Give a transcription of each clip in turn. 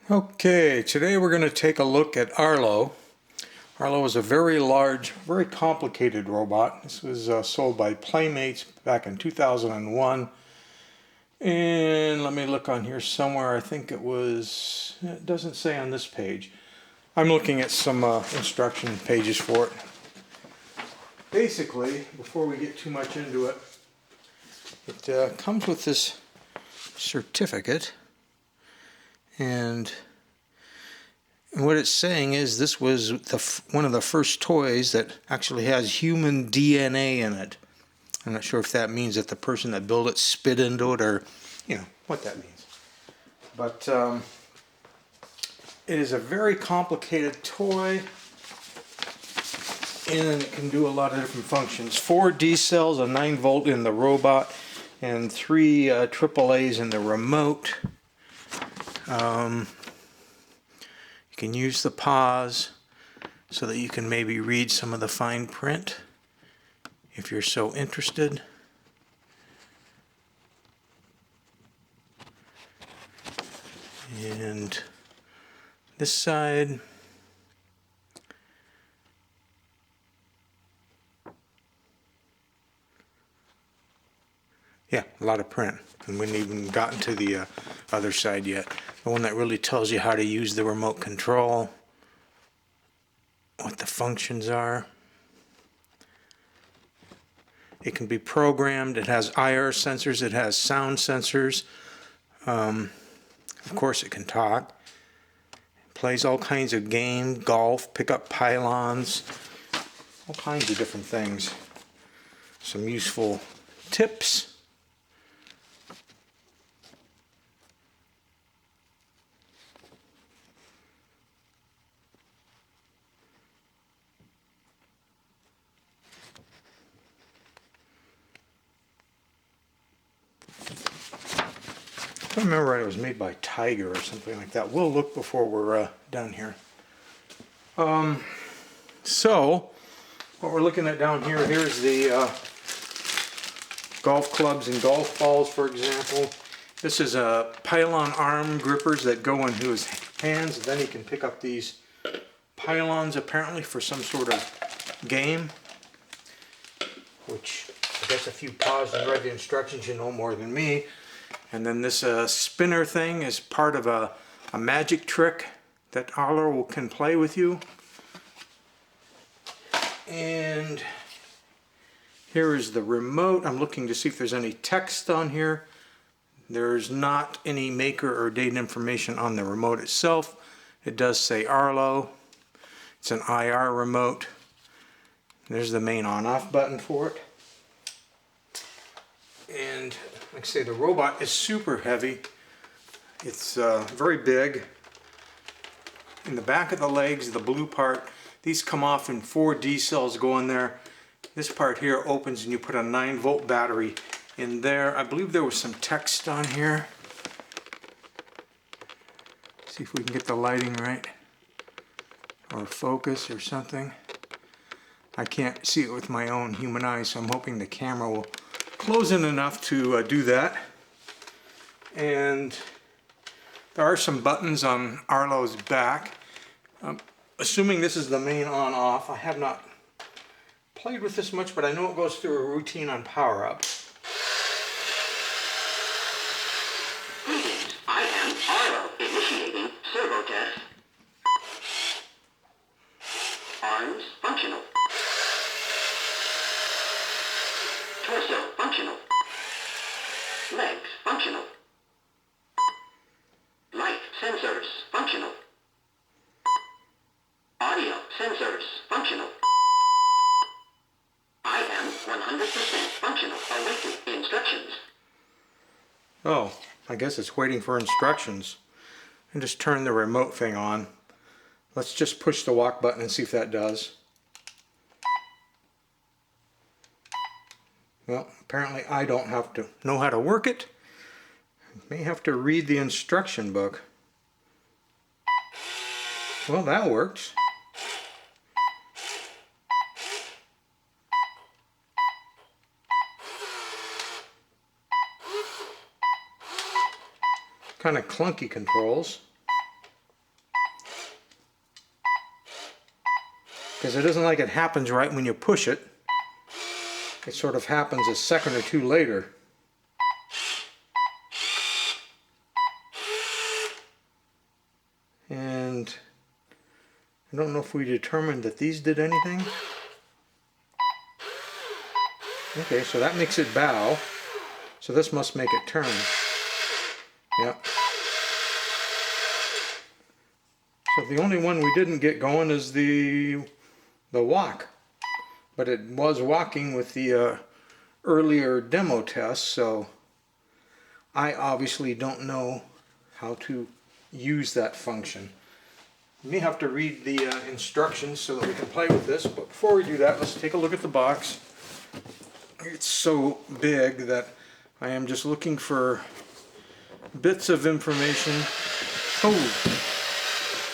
Okay, today we're going to take a look at A.R.L.O. A.R.L.O is a very large, very complicated robot. This was sold by Playmates back in 2001. And let me look on here somewhere. I think it doesn't say on this page. I'm looking at some instruction pages for it. Basically, before we get too much into it, it comes with this certificate. And what it's saying is this was one of the first toys that actually has human DNA in it. I'm not sure if that means that the person that built it spit into it or, what that means. But it is a very complicated toy, and it can do a lot of different functions. 4 D cells, a 9 volt in the robot, and 3 AAAs in the remote. You can use the pause so that you can maybe read some of the fine print if you're so interested. And this side, yeah, a lot of print. And we haven't even gotten to the other side yet. The one that really tells you how to use the remote control, what the functions are. It can be programmed. It has IR sensors. It has sound sensors. Of course, it can talk. It plays all kinds of games, golf, pick up pylons, all kinds of different things. Some useful tips. I don't remember it was made by Tiger or something like that. We'll look before we're done here. So, what we're looking at down here, here's the golf clubs and golf balls, for example. This is a pylon arm grippers that go into his hands, and then he can pick up these pylons apparently for some sort of game. Which, I guess if you paused and read the instructions, you know more than me. And then this spinner thing is part of a magic trick that A.R.L.O can play with you. And here is the remote. I'm looking to see if there's any text on here. There's not any maker or date information on the remote itself. It does say A.R.L.O. It's an IR remote. There's the main on-off button for it. And like I say, the robot is super heavy. It's very big. In the back of the legs, the blue part, these come off and 4 D cells go in there. This part here opens and you put a 9 volt battery in there. I believe there was some text on here. See if we can get the lighting right. Or focus or something. I can't see it with my own human eyes, so I'm hoping the camera will close in enough to do that. And there are some buttons on A.R.L.O's back. Assuming this is the main on-off, I have not played with this much, but I know it goes through a routine on power-up. I am A.R.L.O initiating servo test. Arms functional. Torso functional. Legs functional. Light sensors functional. Audio sensors functional. I am 100% functional. Awaiting instructions. Oh, I guess it's waiting for instructions. And just turn the remote thing on. Let's just push the walk button and see if that does. Well, apparently I don't have to know how to work it. I may have to read the instruction book. Well, that works. Kind of clunky controls. because it isn't like it happens right when you push it. It sort of happens a second or two later. And I don't know if we determined that these did anything. Okay, so that makes it bow. So this must make it turn. Yep. So the only one we didn't get going is the walk. But it was walking with the earlier demo test, so I obviously don't know how to use that function. You may have to read the instructions so that we can play with this, but before we do that, let's take a look at the box. It's so big that I am just looking for bits of information. Oh!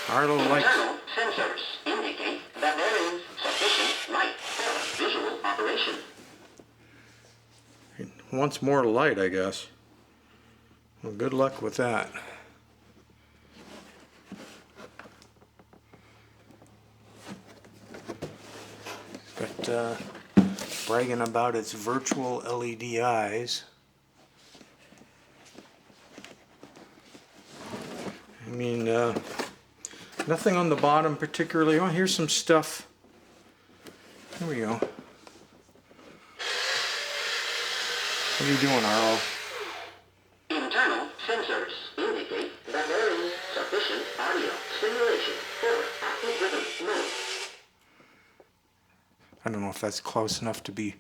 A.R.L.O likes... Internal sensors indicate that there is sufficient light for visual operation. It wants more light, I guess. Well, good luck with that. But bragging about its virtual LED eyes. I mean, nothing on the bottom particularly. Oh, here's some stuff. Here we go. What are you doing, A.R.L.O? Internal sensors indicate that there is sufficient audio stimulation for active rhythm mode. I don't know if that's close enough to be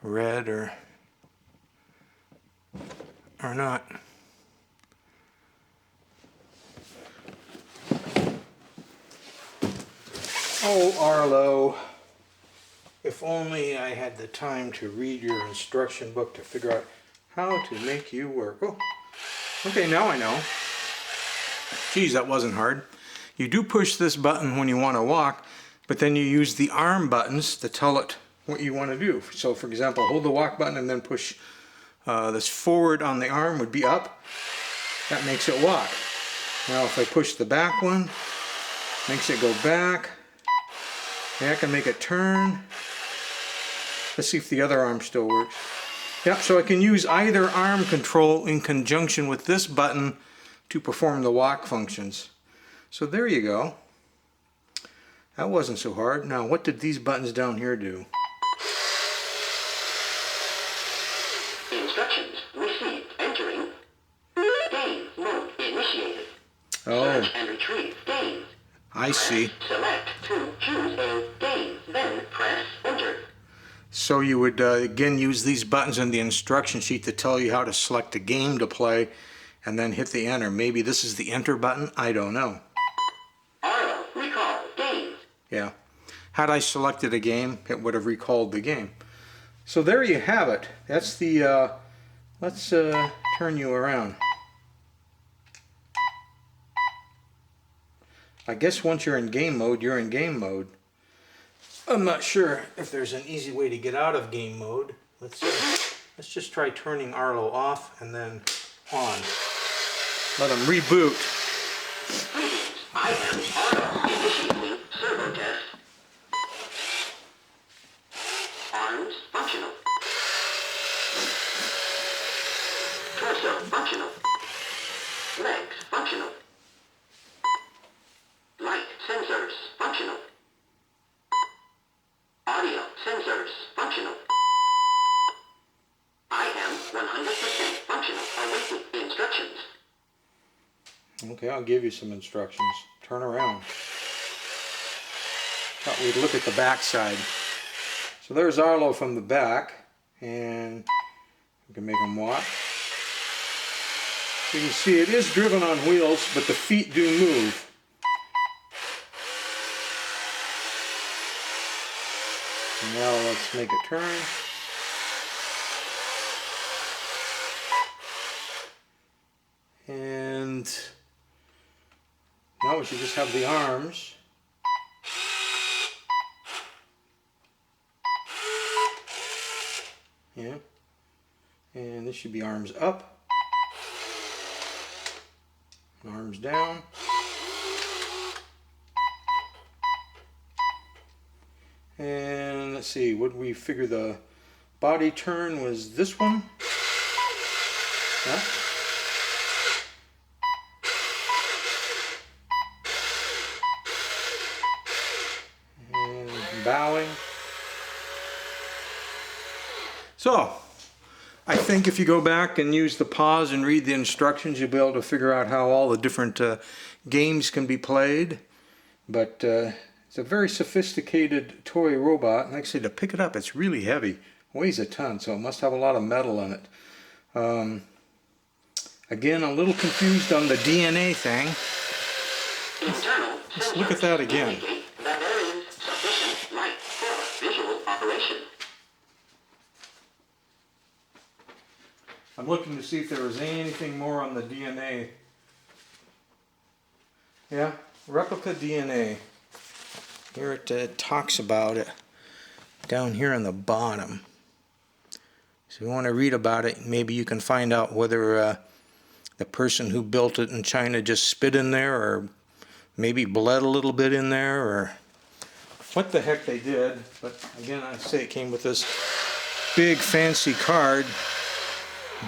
read or not. Oh, A.R.L.O, if only I had the time to read your instruction book to figure out how to make you work. Oh, okay, now I know. Geez, that wasn't hard. You do push this button when you want to walk, but then you use the arm buttons to tell it what you want to do. So, for example, hold the walk button and then push this forward on the arm would be up. That makes it walk. Now, if I push the back one, makes it go back. Okay, I can make it turn. Let's see if the other arm still works. Yep, so I can use either arm control in conjunction with this button to perform the walk functions. So there you go. That wasn't so hard. Now, what did these buttons down here do? Instructions received entering game mode initiated. Oh, Search and retrieve games. I see. Select to choose a game, then press enter. So you would again use these buttons in the instruction sheet to tell you how to select a game to play and then hit the enter. Maybe this is the enter button? I don't know. A.R.L.O recall games. Yeah. Had I selected a game, it would have recalled the game. So there you have it. That's the, let's turn you around. I guess once you're in game mode, you're in game mode. I'm not sure if there's an easy way to get out of game mode. Let's just try turning A.R.L.O off and then on. Let him reboot. I am A.R.L.O initiating servo test. Arms functional. Torso functional. Legs functional. Light sensors functional. Audio sensors functional. I am 100% functional. Awaiting instructions. Okay, I'll give you some instructions. Turn around. Thought we'd look at the back side. So there's A.R.L.O from the back, and we can make him walk. You can see it is driven on wheels, but the feet do move. Now let's make it turn. And now we should just have the arms. Yeah. And this should be arms up. Arms down. And let's see, what did we figure the body turn was this one? Yeah. And bowing. So, I think if you go back and use the pause and read the instructions, you'll be able to figure out how all the different games can be played. But it's a very sophisticated toy robot. And actually, to pick it up, it's really heavy. Weighs a ton, so it must have a lot of metal in it. Again, a little confused on the DNA thing. Let's look at that again. That there is sufficient light for visual operation. I'm looking to see if there was anything more on the DNA. Yeah, replica DNA. Here it talks about it down here on the bottom. So if you want to read about it, maybe you can find out whether the person who built it in China just spit in there, or maybe bled a little bit in there, or what the heck they did. But again, I say it came with this big fancy card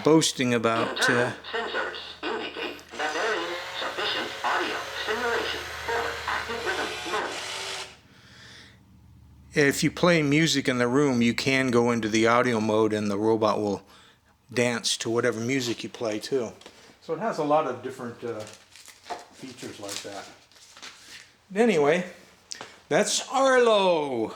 boasting about Sensors indicate that there is sufficient audio stimulation for active rhythm mode. if you play music in the room, you can go into the audio mode and the robot will dance to whatever music you play too. So it has a lot of different features like that. Anyway, that's A.R.L.O.